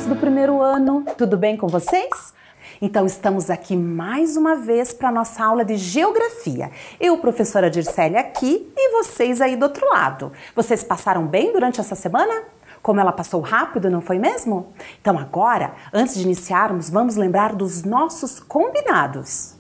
alunos do primeiro ano, tudo bem com vocês? Então estamos aqui mais uma vez para a nossa aula de Geografia. Eu, professora Dircélia, aqui e vocês aí do outro lado. Vocês passaram bem durante essa semana? Como ela passou rápido, não foi mesmo? Então agora, antes de iniciarmos, vamos lembrar dos nossos combinados.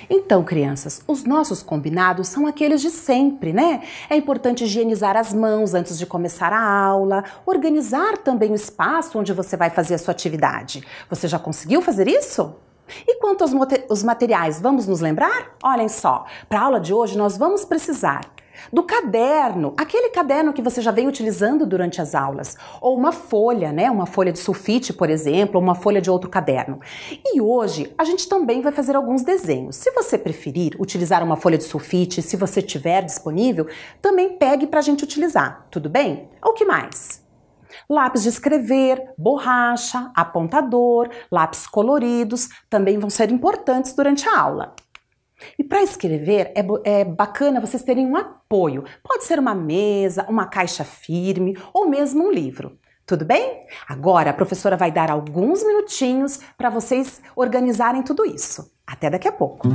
Então, crianças, os nossos combinados são aqueles de sempre, né? É importante higienizar as mãos antes de começar a aula, organizar também o espaço onde você vai fazer a sua atividade. Você já conseguiu fazer isso? E quanto aos materiais, vamos nos lembrar? Olhem só, para a aula de hoje nós vamos precisar do caderno, aquele caderno que você já vem utilizando durante as aulas, ou uma folha, né? Uma folha de sulfite, por exemplo, ou uma folha de outro caderno. E hoje a gente também vai fazer alguns desenhos. Se você preferir utilizar uma folha de sulfite, se você tiver disponível, também pegue para a gente utilizar, tudo bem? O que mais? Lápis de escrever, borracha, apontador, lápis coloridos também vão ser importantes durante a aula. E para escrever é bacana vocês terem um apoio. Pode ser uma mesa, uma caixa firme ou mesmo um livro. Tudo bem? Agora a professora vai dar alguns minutinhos para vocês organizarem tudo isso. Até daqui a pouco.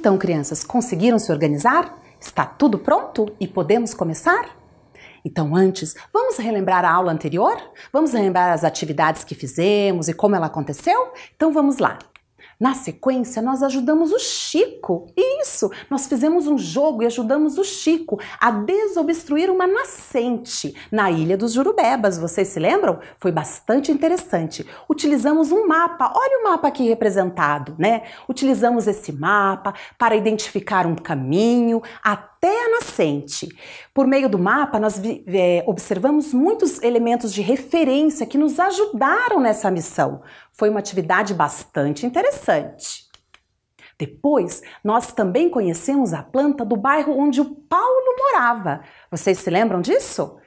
Então, crianças, conseguiram se organizar? Está tudo pronto e podemos começar? Então, antes, vamos relembrar a aula anterior? Vamos relembrar as atividades que fizemos e como ela aconteceu? Então, vamos lá. Na sequência, nós ajudamos o Chico. Isso! Nós fizemos um jogo e ajudamos o Chico a desobstruir uma nascente na Ilha dos Jurubebas. Vocês se lembram? Foi bastante interessante. Utilizamos um mapa. Olha o mapa aqui representado, né? Utilizamos esse mapa para identificar um caminho até a nascente. Por meio do mapa, nós observamos muitos elementos de referência que nos ajudaram nessa missão. Foi uma atividade bastante interessante. Depois, nós também conhecemos a planta do bairro onde o Paulo morava. Vocês se lembram disso?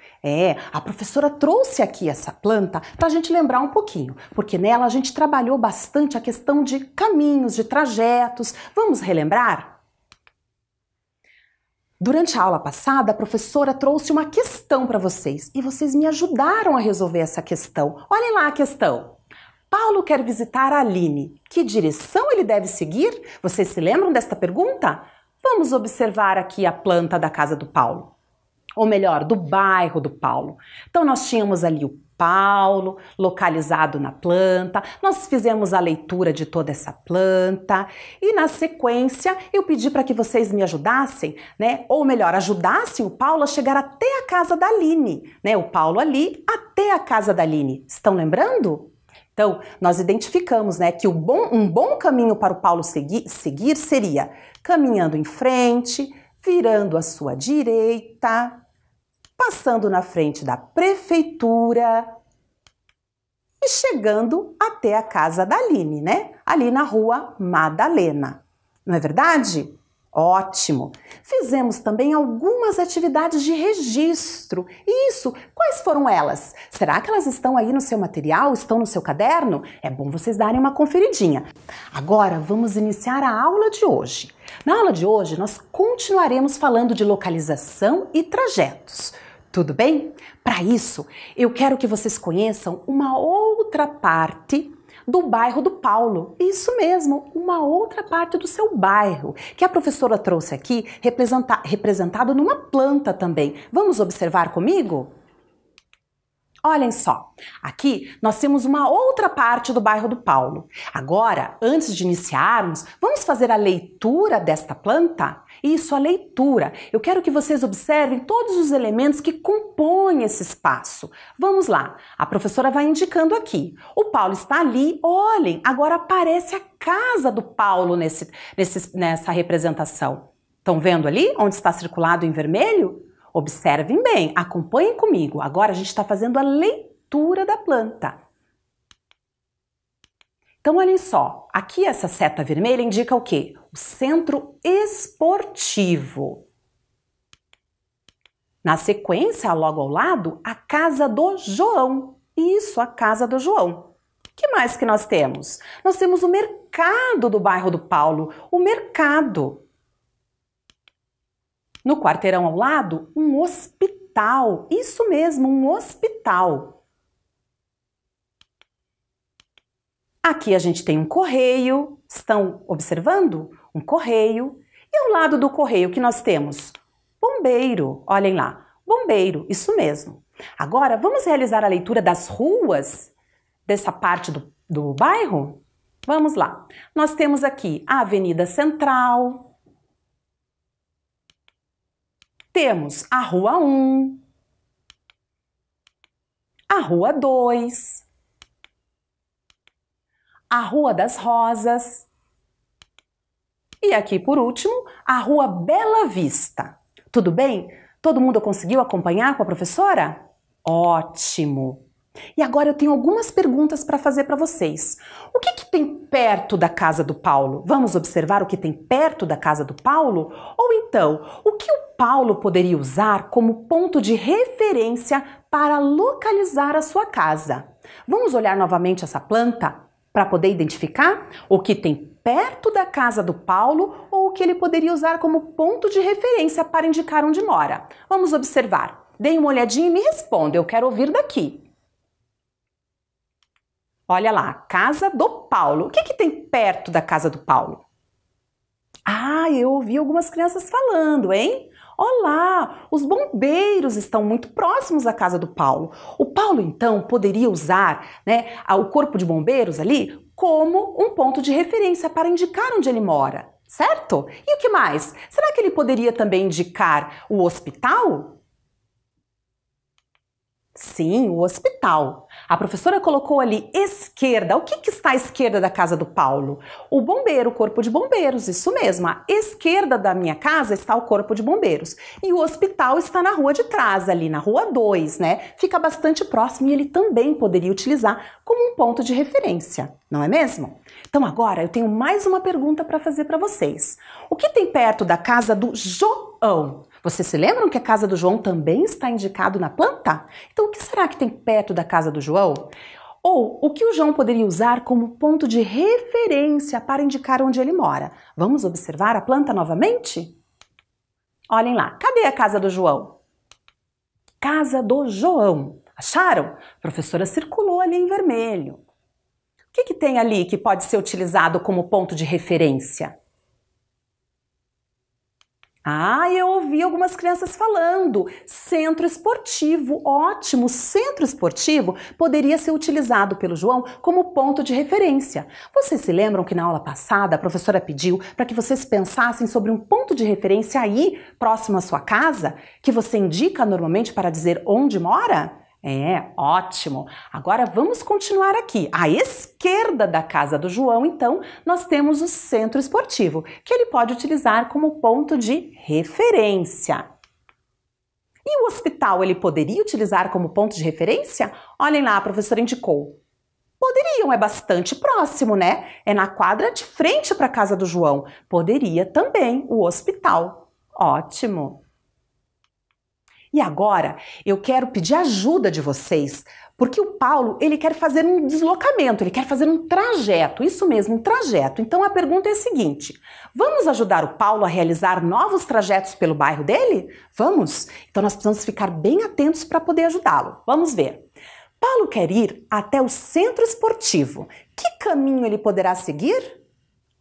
A professora trouxe aqui essa planta para a gente lembrar um pouquinho, porque nela a gente trabalhou bastante a questão de caminhos, de trajetos. Vamos relembrar? Durante a aula passada, a professora trouxe uma questão para vocês e vocês me ajudaram a resolver essa questão. Olhem lá a questão. Paulo quer visitar a Aline. Que direção ele deve seguir? Vocês se lembram desta pergunta? Vamos observar aqui a planta da casa do Paulo. Ou melhor, do bairro do Paulo. Então, nós tínhamos ali o Paulo localizado na planta, nós fizemos a leitura de toda essa planta e na sequência eu pedi para que vocês me ajudassem, né? Ou melhor, ajudassem o Paulo a chegar até a casa da Aline, né? O Paulo ali até a casa da Aline. Estão lembrando? Então, nós identificamos, né, que um bom caminho para o Paulo seguir seria caminhando em frente, virando à sua direita, passando na frente da prefeitura e chegando até a casa da Aline, né? Ali na rua Madalena. Não é verdade? Ótimo! Fizemos também algumas atividades de registro. Isso! Quais foram elas? Será que elas estão aí no seu material? Estão no seu caderno? É bom vocês darem uma conferidinha. Agora vamos iniciar a aula de hoje. Na aula de hoje nós continuaremos falando de localização e trajetos. Tudo bem? Para isso, eu quero que vocês conheçam uma outra parte do bairro do Paulo. Isso mesmo, uma outra parte do seu bairro, que a professora trouxe aqui representado numa planta também. Vamos observar comigo? Olhem só, aqui nós temos uma outra parte do bairro do Paulo. Agora, antes de iniciarmos, vamos fazer a leitura desta planta? Isso, a leitura. Eu quero que vocês observem todos os elementos que compõem esse espaço. Vamos lá, a professora vai indicando aqui. O Paulo está ali, olhem, agora aparece a casa do Paulo nessa representação. Estão vendo ali onde está circulado em vermelho? Observem bem, acompanhem comigo. Agora a gente está fazendo a leitura da planta. Então, olhem só, aqui essa seta vermelha indica o quê? O centro esportivo. Na sequência, logo ao lado, a casa do João. Isso, a casa do João. O que mais que nós temos? Nós temos o mercado do bairro do Paulo, o mercado. No quarteirão ao lado, um hospital. Isso mesmo, um hospital. Aqui a gente tem um correio. Estão observando? Um correio. E ao lado do correio que nós temos? Bombeiro. Olhem lá. Bombeiro, isso mesmo. Agora, vamos realizar a leitura das ruas dessa parte do bairro? Vamos lá. Nós temos aqui a Avenida Central. Temos a Rua 1, a Rua 2, a Rua das Rosas e aqui por último a Rua Bela Vista. Tudo bem? Todo mundo conseguiu acompanhar com a professora? Ótimo! E agora eu tenho algumas perguntas para fazer para vocês. O que tem perto da casa do Paulo? Vamos observar o que tem perto da casa do Paulo? Ou então, o que o Paulo poderia usar como ponto de referência para localizar a sua casa? Vamos olhar novamente essa planta para poder identificar o que tem perto da casa do Paulo ou o que ele poderia usar como ponto de referência para indicar onde mora. Vamos observar. Deem uma olhadinha e me respondam. Eu quero ouvir daqui. Olha lá, casa do Paulo. O que tem perto da casa do Paulo? Ah, eu ouvi algumas crianças falando, hein? Olá, os bombeiros estão muito próximos à casa do Paulo. O Paulo, então, poderia usar, né, o corpo de bombeiros ali como um ponto de referência para indicar onde ele mora, certo? E o que mais? Será que ele poderia também indicar o hospital? Sim, o hospital. A professora colocou ali esquerda. O que está à esquerda da casa do Paulo? O bombeiro, o corpo de bombeiros, isso mesmo. À esquerda da minha casa está o corpo de bombeiros. E o hospital está na rua de trás, ali na rua 2, né? Fica bastante próximo e ele também poderia utilizar como um ponto de referência, não é mesmo? Então agora eu tenho mais uma pergunta para fazer para vocês. O que tem perto da casa do João? Vocês se lembram que a casa do João também está indicado na planta? Então, o que será que tem perto da casa do João? Ou o que o João poderia usar como ponto de referência para indicar onde ele mora? Vamos observar a planta novamente? Olhem lá, cadê a casa do João? Casa do João. Acharam? A professora circulou ali em vermelho. O que tem ali que pode ser utilizado como ponto de referência? Ah, eu ouvi algumas crianças falando. Centro esportivo, ótimo! Centro esportivo poderia ser utilizado pelo João como ponto de referência. Vocês se lembram que na aula passada a professora pediu para que vocês pensassem sobre um ponto de referência aí, próximo à sua casa, que você indica normalmente para dizer onde mora? É, ótimo! Agora vamos continuar aqui. À esquerda da casa do João, então, nós temos o centro esportivo, que ele pode utilizar como ponto de referência. E o hospital, ele poderia utilizar como ponto de referência? Olhem lá, a professora indicou. Poderiam, é bastante próximo, né? É na quadra de frente para a casa do João. Poderia também o hospital. Ótimo! E agora eu quero pedir ajuda de vocês, porque o Paulo, ele quer fazer um deslocamento, ele quer fazer um trajeto, isso mesmo, um trajeto. Então a pergunta é a seguinte: vamos ajudar o Paulo a realizar novos trajetos pelo bairro dele? Vamos? Então nós precisamos ficar bem atentos para poder ajudá-lo. Vamos ver. Paulo quer ir até o centro esportivo. Que caminho ele poderá seguir?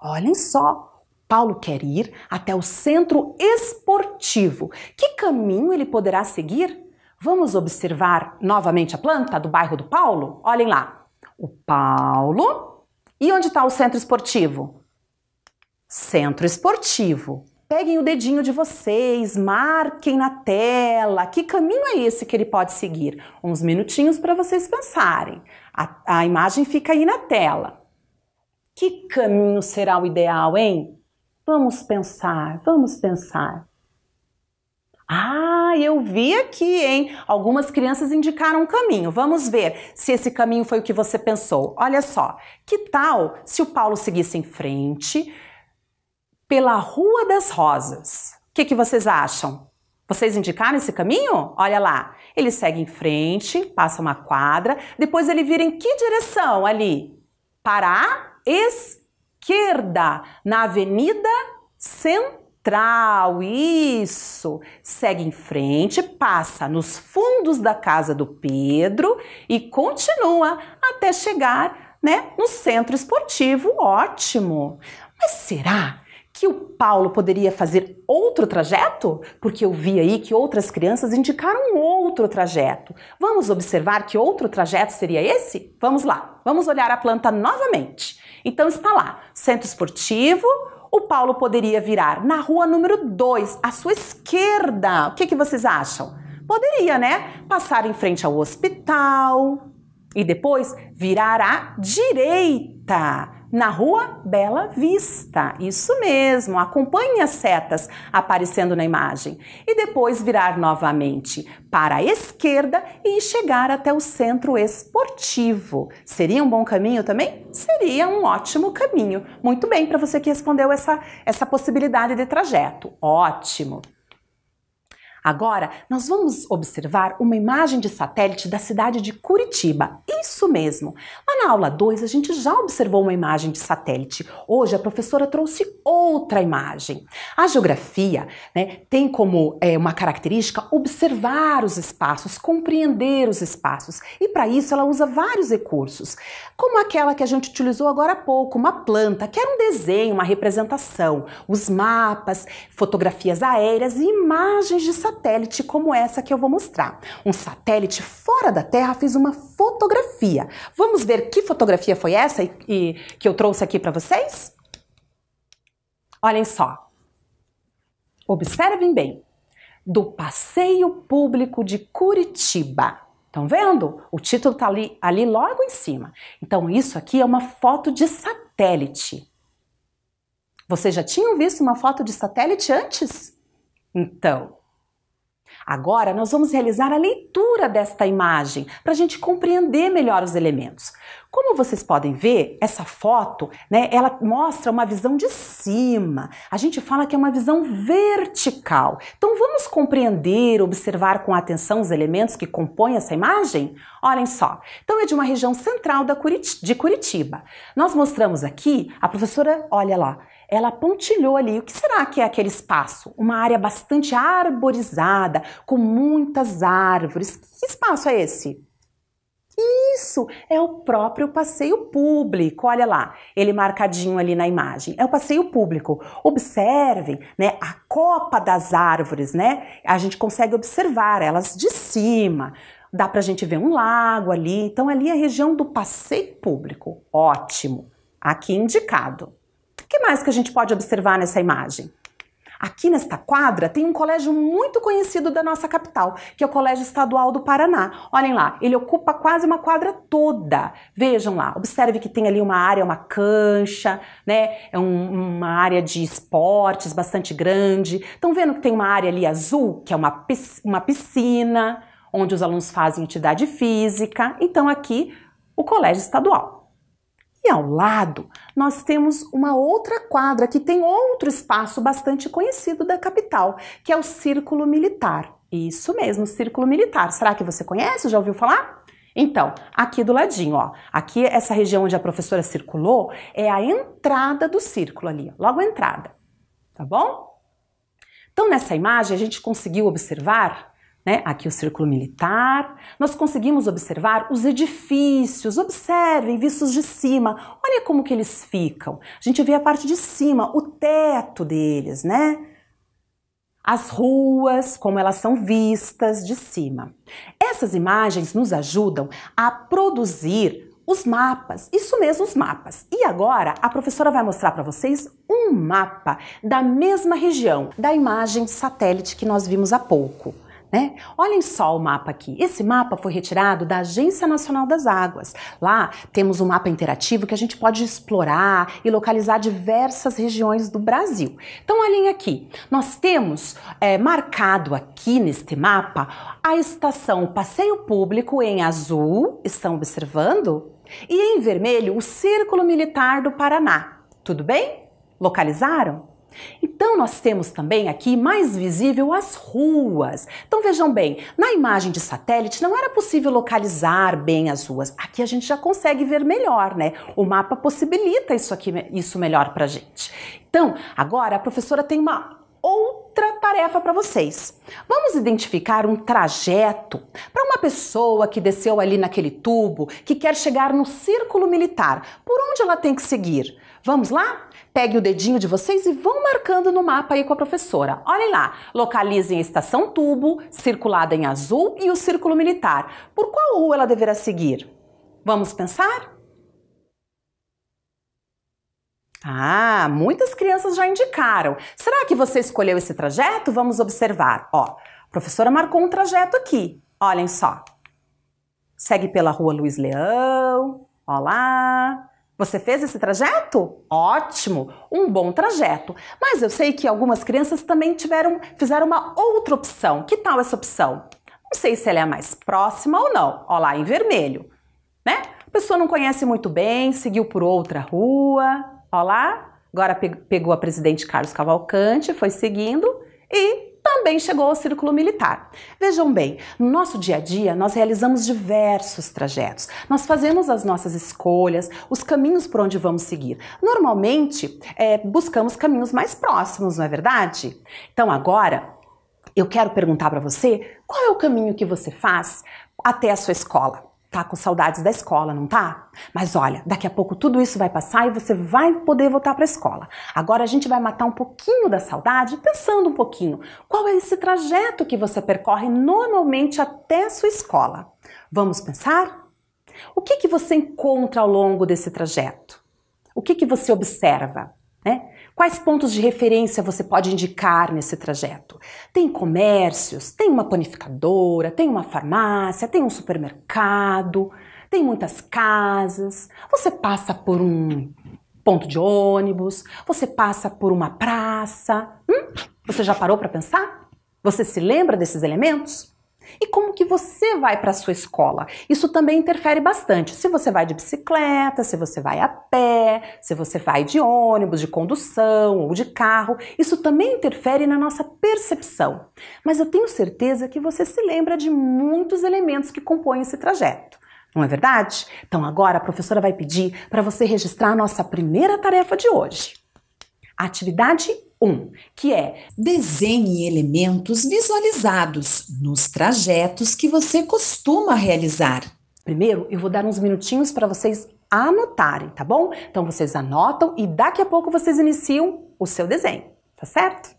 Olhem só. Paulo quer ir até o centro esportivo. Que caminho ele poderá seguir? Vamos observar novamente a planta do bairro do Paulo? Olhem lá. O Paulo. E onde está o centro esportivo? Centro esportivo. Peguem o dedinho de vocês, marquem na tela. Que caminho é esse que ele pode seguir? Uns minutinhos para vocês pensarem. A imagem fica aí na tela. Que caminho será o ideal, hein? Vamos pensar, vamos pensar. Ah, eu vi aqui, hein? Algumas crianças indicaram um caminho. Vamos ver se esse caminho foi o que você pensou. Olha só, que tal se o Paulo seguisse em frente pela Rua das Rosas? O que vocês acham? Vocês indicaram esse caminho? Olha lá, ele segue em frente, passa uma quadra, depois ele vira em que direção ali? Para a esquerda, na Avenida Central, isso! Segue em frente, passa nos fundos da casa do Pedro e continua até chegar, né, no centro esportivo, ótimo! Mas será que o Paulo poderia fazer outro trajeto? Porque eu vi aí que outras crianças indicaram outro trajeto. Vamos observar que outro trajeto seria esse? Vamos lá, vamos olhar a planta novamente. Então está lá, centro esportivo, o Paulo poderia virar na rua número 2, à sua esquerda. O que vocês acham? Poderia, né? Passar em frente ao hospital e depois virar à direita, na rua Bela Vista. Isso mesmo, acompanhe as setas aparecendo na imagem. E depois virar novamente para a esquerda e chegar até o centro esportivo. Seria um bom caminho também? Seria um ótimo caminho. Muito bem, para você que respondeu essa possibilidade de trajeto. Ótimo! Agora, nós vamos observar uma imagem de satélite da cidade de Curitiba. Isso mesmo! Lá na aula 2, a gente já observou uma imagem de satélite. Hoje, a professora trouxe outra imagem. A geografia, né, tem como uma característica observar os espaços, compreender os espaços. E para isso, ela usa vários recursos, como aquela que a gente utilizou agora há pouco, uma planta, que era um desenho, uma representação, os mapas, fotografias aéreas e imagens de satélite como essa que eu vou mostrar. Um satélite fora da Terra fez uma fotografia. Vamos ver que fotografia foi essa que eu trouxe aqui para vocês? Olhem só. Observem bem. Do Passeio Público de Curitiba. Estão vendo? O título está ali logo em cima. Então, isso aqui é uma foto de satélite. Vocês já tinham visto uma foto de satélite antes? Então, agora nós vamos realizar a leitura desta imagem para a gente compreender melhor os elementos. Como vocês podem ver, essa foto, né, ela mostra uma visão de cima. A gente fala que é uma visão vertical. Então vamos compreender, observar com atenção os elementos que compõem essa imagem? Olhem só. Então é de uma região central de Curitiba. Nós mostramos aqui, a professora, olha lá, ela pontilhou ali. O que será que é aquele espaço? Uma área bastante arborizada, com muitas árvores. Que espaço é esse? Isso, é o próprio passeio público. Olha lá, ele marcadinho ali na imagem. É o passeio público. Observem, né, a copa das árvores, né? A gente consegue observar elas de cima. Dá pra gente ver um lago ali. Então ali é a região do passeio público. Ótimo. Aqui indicado. O que mais que a gente pode observar nessa imagem? Aqui nesta quadra tem um colégio muito conhecido da nossa capital, que é o Colégio Estadual do Paraná. Olhem lá, ele ocupa quase uma quadra toda. Vejam lá, observe que tem ali uma área, uma cancha, né? É uma área de esportes bastante grande. Estão vendo que tem uma área ali azul, que é uma piscina, onde os alunos fazem atividade física. Então aqui, o Colégio Estadual. E ao lado, nós temos uma outra quadra que tem outro espaço bastante conhecido da capital, que é o Círculo Militar. Isso mesmo, Círculo Militar. Será que você conhece? Já ouviu falar? Então, aqui do ladinho, ó. Aqui, essa região onde a professora circulou, é a entrada do círculo ali, ó, logo a entrada. Tá bom? Então, nessa imagem, a gente conseguiu observar, né, aqui o Círculo Militar, nós conseguimos observar os edifícios, observem, vistos de cima, olha como que eles ficam, a gente vê a parte de cima, o teto deles, né? As ruas, como elas são vistas de cima. Essas imagens nos ajudam a produzir os mapas, isso mesmo, os mapas. E agora a professora vai mostrar para vocês um mapa da mesma região, da imagem satélite que nós vimos há pouco. Né? Olhem só o mapa aqui. Esse mapa foi retirado da Agência Nacional das Águas. Lá temos um mapa interativo que a gente pode explorar e localizar diversas regiões do Brasil. Então olhem aqui, nós temos marcado aqui neste mapa a estação Passeio Público em azul, estão observando? E em vermelho o Círculo Militar do Paraná. Tudo bem? Localizaram? Então nós temos também aqui mais visível as ruas. Então vejam bem, na imagem de satélite não era possível localizar bem as ruas. Aqui a gente já consegue ver melhor, né? O mapa possibilita isso melhor pra gente. Então, agora a professora tem uma outra tarefa para vocês. Vamos identificar um trajeto para uma pessoa que desceu ali naquele tubo, que quer chegar no Círculo Militar. Por onde ela tem que seguir? Vamos lá? Pegue o dedinho de vocês e vão marcando no mapa aí com a professora. Olhem lá, localizem a estação tubo, circulada em azul, e o Círculo Militar. Por qual rua ela deverá seguir? Vamos pensar? Ah, muitas crianças já indicaram. Será que você escolheu esse trajeto? Vamos observar. Ó, a professora marcou um trajeto aqui. Olhem só. Segue pela Rua Luiz Leão. Ó lá. Você fez esse trajeto? Ótimo, um bom trajeto. Mas eu sei que algumas crianças também fizeram uma outra opção. Que tal essa opção? Não sei se ela é a mais próxima ou não. Ó lá, em vermelho, né? A pessoa não conhece muito bem, seguiu por outra rua. Ó lá, agora pegou a Presidente Carlos Cavalcante, foi seguindo e também chegou ao círculo militar. Vejam bem, no nosso dia a dia nós realizamos diversos trajetos. Nós fazemos as nossas escolhas, os caminhos por onde vamos seguir. Normalmente, buscamos caminhos mais próximos, não é verdade? Então agora, eu quero perguntar para você, qual é o caminho que você faz até a sua escola? Tá com saudades da escola, não tá? Mas olha, daqui a pouco tudo isso vai passar e você vai poder voltar para a escola. Agora a gente vai matar um pouquinho da saudade pensando um pouquinho. Qual é esse trajeto que você percorre normalmente até a sua escola? Vamos pensar? O que você encontra ao longo desse trajeto? O que você observa, né? Quais pontos de referência você pode indicar nesse trajeto? Tem comércios, tem uma panificadora, tem uma farmácia, tem um supermercado, tem muitas casas. Você passa por um ponto de ônibus, você passa por uma praça. Você já parou para pensar? Você se lembra desses elementos? E como que você vai para a sua escola? Isso também interfere bastante. Se você vai de bicicleta, se você vai a pé, se você vai de ônibus, de condução ou de carro, isso também interfere na nossa percepção. Mas eu tenho certeza que você se lembra de muitos elementos que compõem esse trajeto. Não é verdade? Então agora a professora vai pedir para você registrar a nossa primeira tarefa de hoje. Atividade 1, que é: desenhe elementos visualizados nos trajetos que você costuma realizar. Primeiro, eu vou dar uns minutinhos para vocês anotarem, tá bom? Então vocês anotam e daqui a pouco vocês iniciam o seu desenho, tá certo?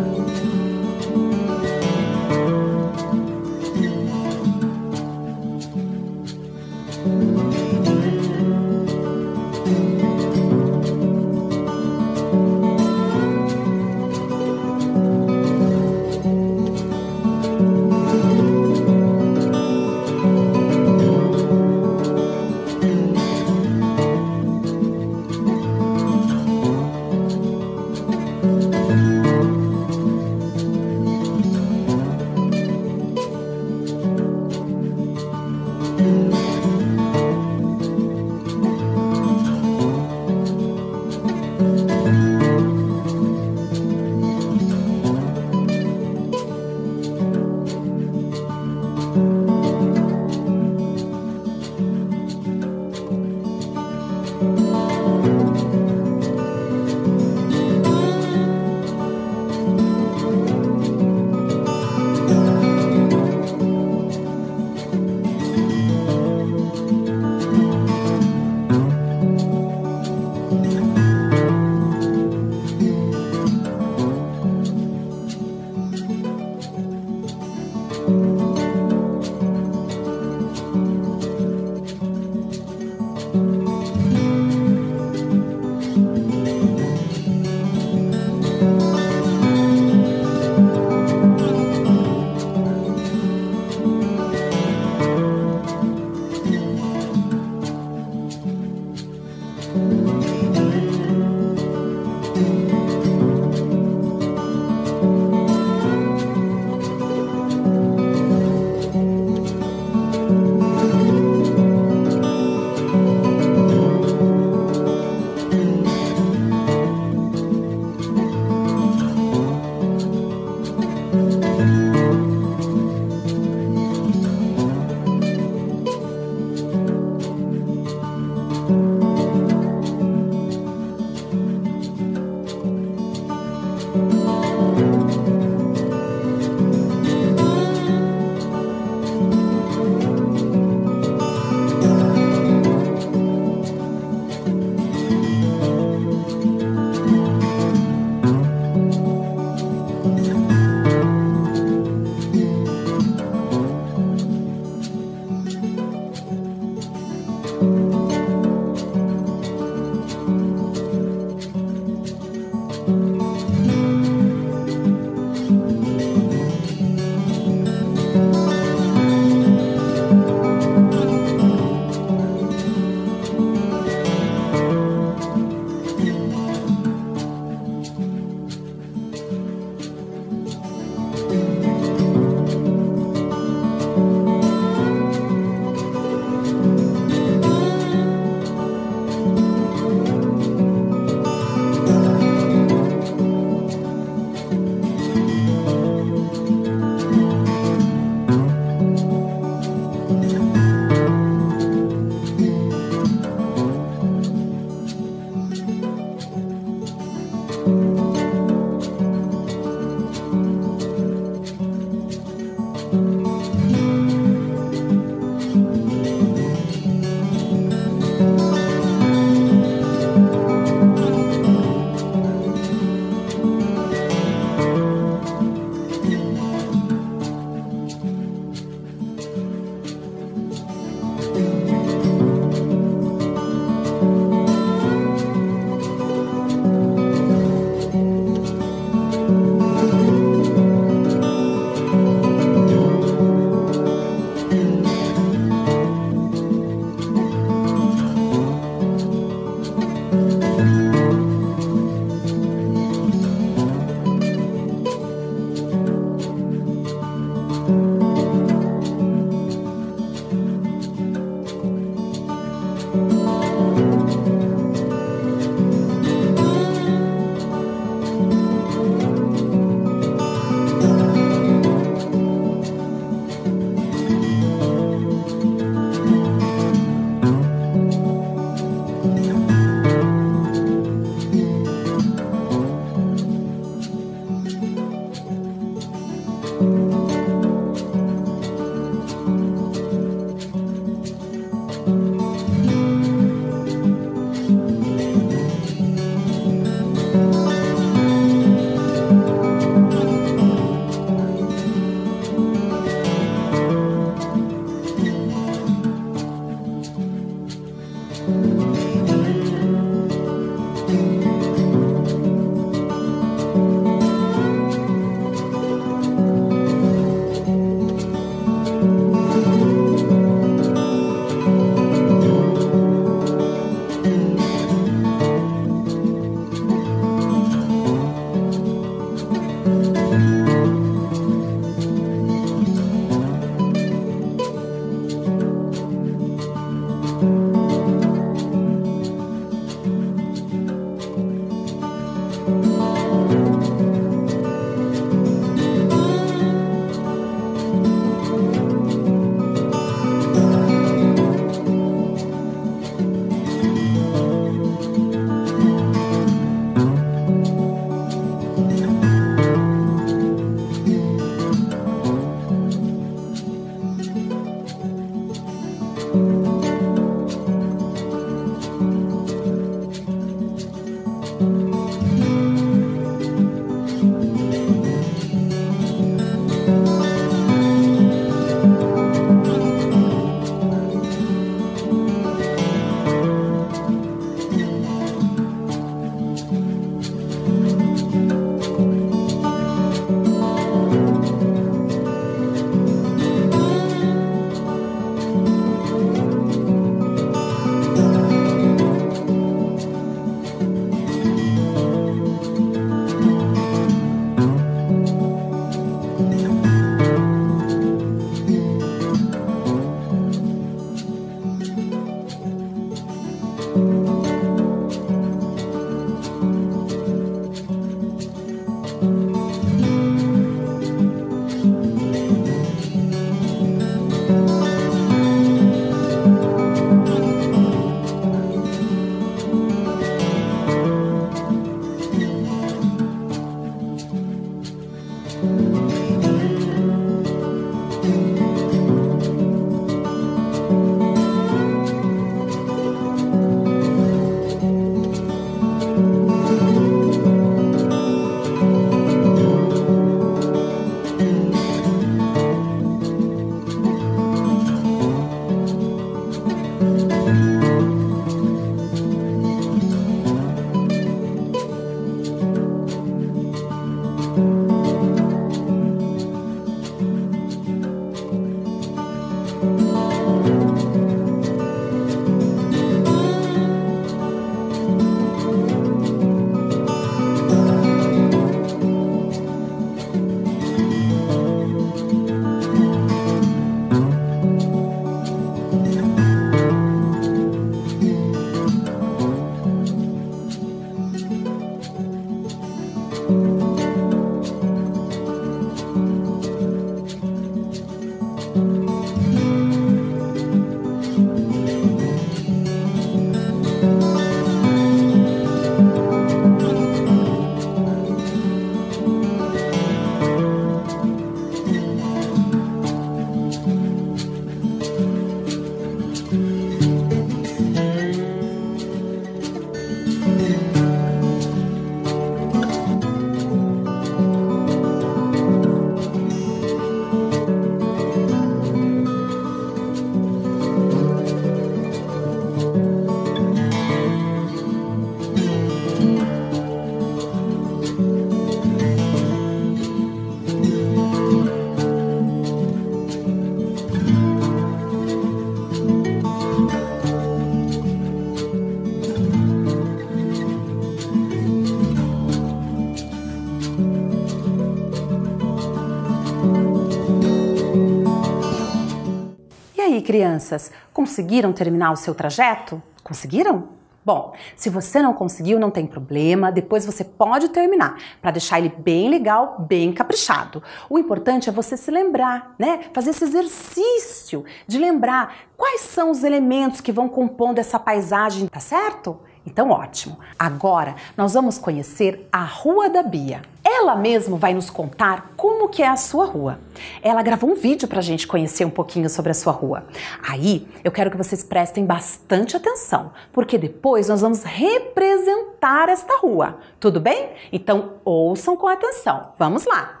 E aí, crianças, conseguiram terminar o seu trajeto? Conseguiram? Bom, se você não conseguiu, não tem problema, depois você pode terminar, para deixar ele bem legal, bem caprichado. O importante é você se lembrar, né? Fazer esse exercício de lembrar quais são os elementos que vão compondo essa paisagem, tá certo? Então, ótimo. Agora, nós vamos conhecer a Rua da Bia. Ela mesma vai nos contar como que é a sua rua. Ela gravou um vídeo pra gente conhecer um pouquinho sobre a sua rua. Aí, eu quero que vocês prestem bastante atenção, porque depois nós vamos representar esta rua. Tudo bem? Então, ouçam com atenção. Vamos lá!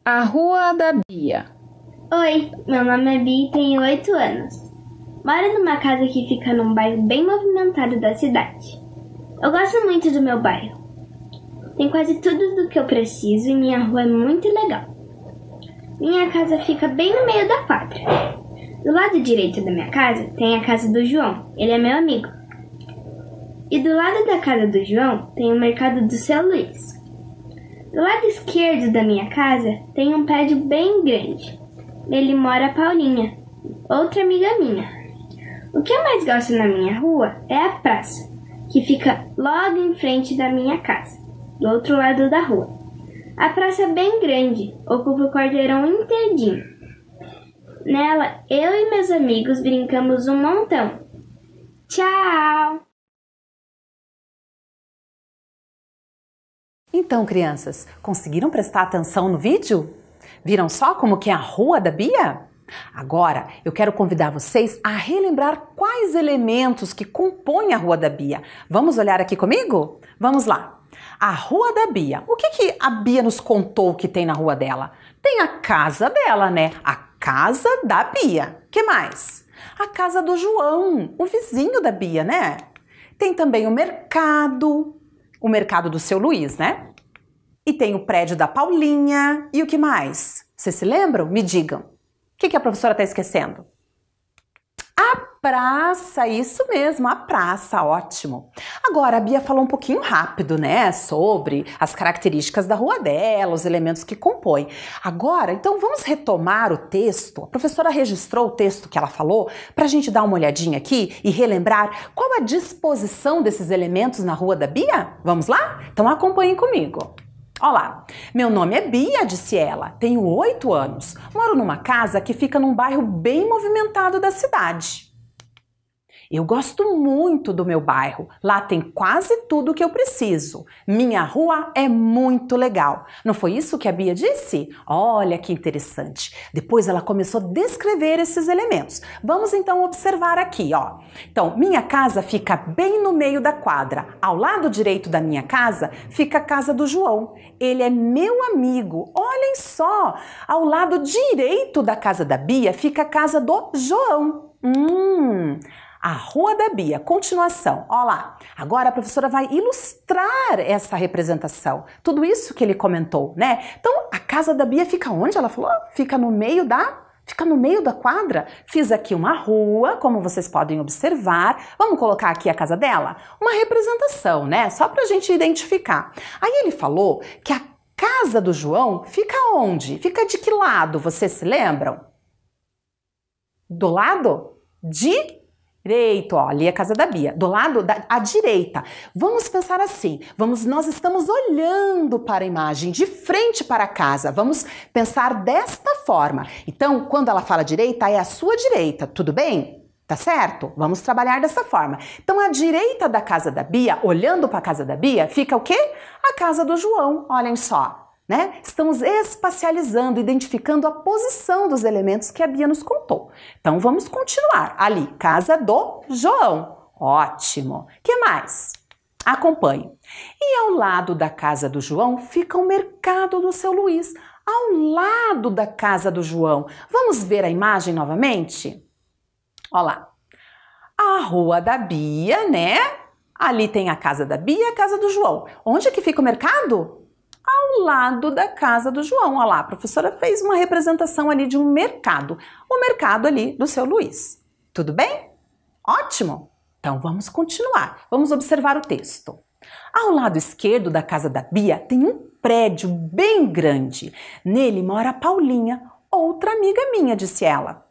A Rua da Bia. Oi, meu nome é Bia e tenho 8 anos. Moro numa casa que fica num bairro bem movimentado da cidade. Eu gosto muito do meu bairro. Tem quase tudo do que eu preciso e minha rua é muito legal. Minha casa fica bem no meio da quadra. Do lado direito da minha casa tem a casa do João, ele é meu amigo. E do lado da casa do João tem o mercado do Seu Luiz. Do lado esquerdo da minha casa tem um prédio bem grande. Nele mora a Paulinha, outra amiga minha. O que eu mais gosto na minha rua é a praça, que fica logo em frente da minha casa, do outro lado da rua. A praça é bem grande, ocupa o quarteirão inteirinho. Nela, eu e meus amigos brincamos um montão. Tchau! Então, crianças, conseguiram prestar atenção no vídeo? Viram só como que é a Rua da Bia? Agora, eu quero convidar vocês a relembrar quais elementos que compõem a Rua da Bia. Vamos olhar aqui comigo? Vamos lá. A Rua da Bia. O que a Bia nos contou que tem na rua dela? Tem a casa dela, né? A casa da Bia. Que mais? A casa do João, o vizinho da Bia, né? Tem também o mercado do Seu Luiz, né? E tem o prédio da Paulinha. E o que mais? Vocês se lembram? Me digam. O que a professora está esquecendo? A praça, isso mesmo, a praça, ótimo. Agora, a Bia falou um pouquinho rápido, né, sobre as características da rua dela, os elementos que compõem. Agora, então, vamos retomar o texto. A professora registrou o texto que ela falou para a gente dar uma olhadinha aqui e relembrar qual a disposição desses elementos na Rua da Bia? Vamos lá? Então, acompanhem comigo. Olá, meu nome é Bia, disse ela, tenho 8 anos, moro numa casa que fica num bairro bem movimentado da cidade. Eu gosto muito do meu bairro, lá tem quase tudo que eu preciso. Minha rua é muito legal. Não foi isso que a Bia disse? Olha que interessante. Depois ela começou a descrever esses elementos. Vamos então observar aqui, ó. Então, minha casa fica bem no meio da quadra. Ao lado direito da minha casa fica a casa do João. Ele é meu amigo. Olhem só, ao lado direito da casa da Bia fica a casa do João. A Rua da Bia, continuação, ó lá. Agora a professora vai ilustrar essa representação. Tudo isso que ele comentou, né? Então, a casa da Bia fica onde? Ela falou, fica no meio da quadra. Fiz aqui uma rua, como vocês podem observar. Vamos colocar aqui a casa dela? Uma representação, né? Só pra gente identificar. Aí ele falou que a casa do João fica onde? Fica de que lado? Vocês se lembram? Do lado direito, ó, ali é a casa da Bia, do lado à direita. Vamos pensar assim, nós estamos olhando para a imagem, de frente para a casa. Vamos pensar desta forma. Então, quando ela fala direita, é a sua direita, tudo bem? Tá certo? Vamos trabalhar dessa forma. Então, à direita da casa da Bia, olhando para a casa da Bia, fica o quê? A casa do João, olhem só. Né? Estamos espacializando, identificando a posição dos elementos que a Bia nos contou. Então, vamos continuar. Ali, casa do João. Ótimo. Que mais? Acompanhe. E ao lado da casa do João fica o mercado do seu Luiz. Ao lado da casa do João. Vamos ver a imagem novamente? Olha lá. A rua da Bia, né? Ali tem a casa da Bia e a casa do João. Onde é que fica o mercado? Ao lado da casa do João. Olha lá, a professora fez uma representação ali de um mercado. O mercado ali do seu Luiz. Tudo bem? Ótimo! Então vamos continuar. Vamos observar o texto. Ao lado esquerdo da casa da Bia tem um prédio bem grande. Nele mora a Paulinha, outra amiga minha, disse ela.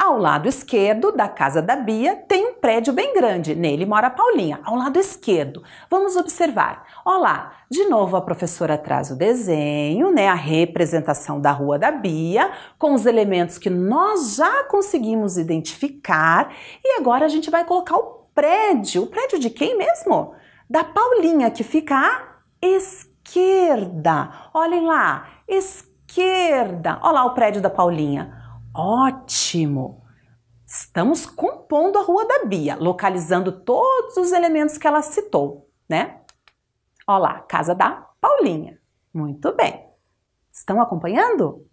Ao lado esquerdo da casa da Bia tem um prédio bem grande. Nele mora a Paulinha. Ao lado esquerdo. Vamos observar. Olha lá, de novo a professora traz o desenho, né? A representação da rua da Bia, com os elementos que nós já conseguimos identificar. E agora a gente vai colocar o prédio. O prédio de quem mesmo? Da Paulinha, que fica à esquerda. Olhem lá, esquerda. Olha lá o prédio da Paulinha. Ótimo! Estamos compondo a rua da Bia, localizando todos os elementos que ela citou, né? Olha lá, casa da Paulinha. Muito bem. Estão acompanhando? O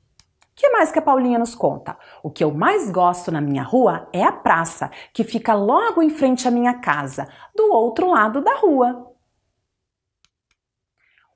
que mais que a Paulinha nos conta? O que eu mais gosto na minha rua é a praça, que fica logo em frente à minha casa, do outro lado da rua.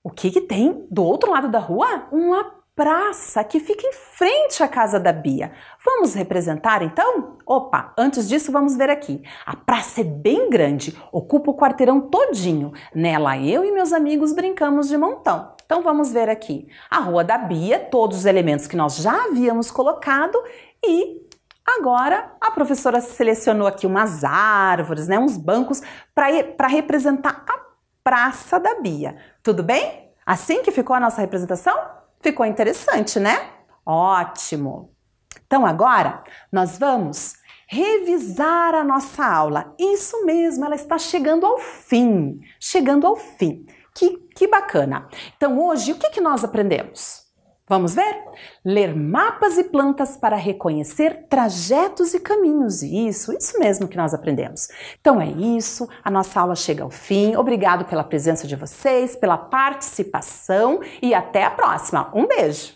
O que tem do outro lado da rua? Uma praça que fica em frente à casa da Bia. Vamos representar então? Opa, antes disso vamos ver aqui. A praça é bem grande, ocupa o quarteirão todinho. Nela eu e meus amigos brincamos de montão. Então vamos ver aqui. A rua da Bia, todos os elementos que nós já havíamos colocado e agora a professora selecionou aqui umas árvores, né, uns bancos para representar a praça da Bia. Tudo bem? Assim que ficou a nossa representação? Ficou interessante, né? Ótimo! Então agora nós vamos revisar a nossa aula. Isso mesmo, ela está chegando ao fim. Chegando ao fim. Que bacana! Então hoje o que nós aprendemos? Vamos ver? Ler mapas e plantas para reconhecer trajetos e caminhos. Isso mesmo que nós aprendemos. Então é isso, a nossa aula chega ao fim. Obrigado pela presença de vocês, pela participação e até a próxima. Um beijo!